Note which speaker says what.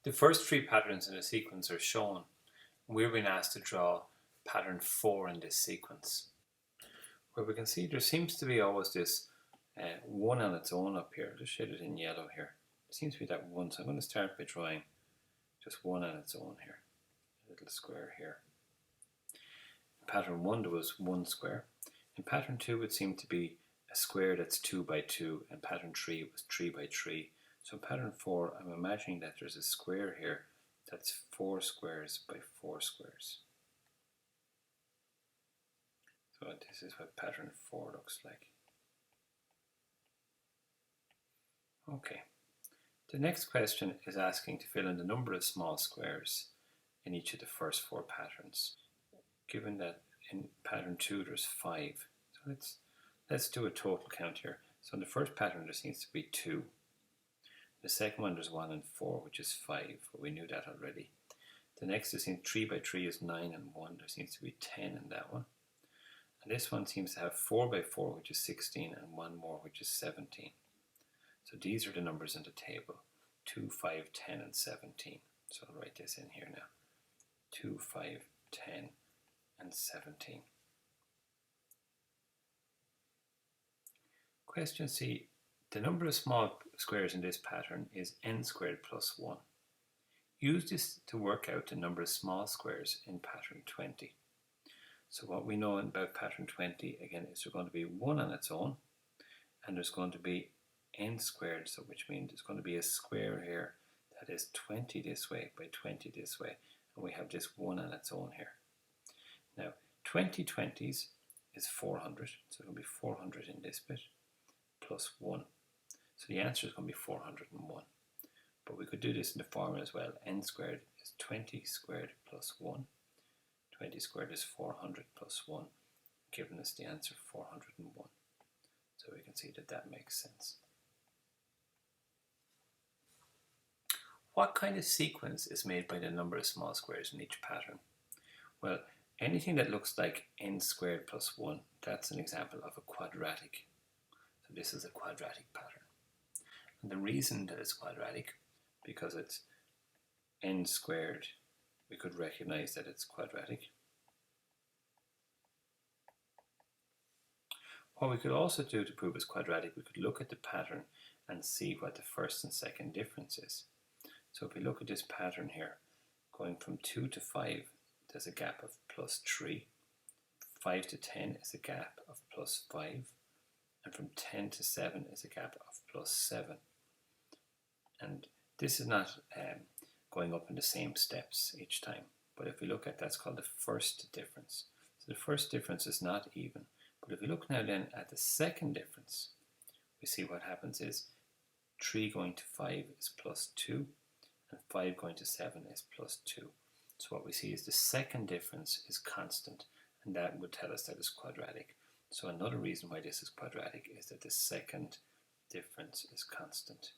Speaker 1: The first three patterns in the sequence are shown. We're being asked to draw pattern 4 in this sequence. Where we can see there seems to be always this 1 on its own up here. Just shaded in yellow here. There seems to be that 1, so I'm going to start by drawing just 1 on its own here. A little square here. In pattern 1 there was 1 square. In pattern 2 it seemed to be a square that's 2 by 2, and pattern 3 was 3 by 3. So in pattern 4 I'm imagining that there's a square here that's 4 squares by 4 squares. So this is what pattern 4 looks like. Okay. The next question is asking to fill in the number of small squares in each of the first 4 patterns. Given that in pattern 2 there's 5. So let's do a total count here. So in the first pattern there seems to be 2. The second one there's 1 and 4, which is 5, but we knew that already. The next is in 3 by 3 is 9 and 1. There seems to be 10 in that one. And this one seems to have 4 by 4, which is 16, and 1 more, which is 17. So these are the numbers in the table: 2, 5, 10, and 17. So I'll write this in here now. 2, 5, 10, and 17. Question C. The number of small squares in this pattern is n squared plus 1. Use this to work out the number of small squares in pattern 20. So what we know about pattern 20, again, is there's going to be 1 on its own, and there's going to be n squared, so which means there's going to be a square here that is 20 this way by 20 this way, and we have this 1 on its own here. Now, 20 20s is 400, so it'll be 400 in this bit, plus 1. So the answer is going to be 401. But we could do this in the formula as well. N squared is 20 squared plus 1. 20 squared is 400 plus 1, giving us the answer 401. So we can see that that makes sense. What kind of sequence is made by the number of small squares in each pattern? Well, anything that looks like n squared plus 1, that's an example of a quadratic. So this is a quadratic pattern. And the reason that it's quadratic, because it's n squared, we could recognize that it's quadratic. What we could also do to prove it's quadratic, we could look at the pattern and see what the first and second difference is. So if we look at this pattern here, going from 2 to 5, there's a gap of plus 3. 5 to 10 is a gap of plus 5. And from 10 to 7 is a gap of plus 7. And this is not going up in the same steps each time. But if we look at, that's called the first difference. So the first difference is not even. But if we look now then at the second difference, we see what happens is 3 going to 5 is plus 2, and 5 going to 7 is plus 2. So what we see is the second difference is constant, and that would tell us that it's quadratic. So another reason why this is quadratic is that the second difference is constant.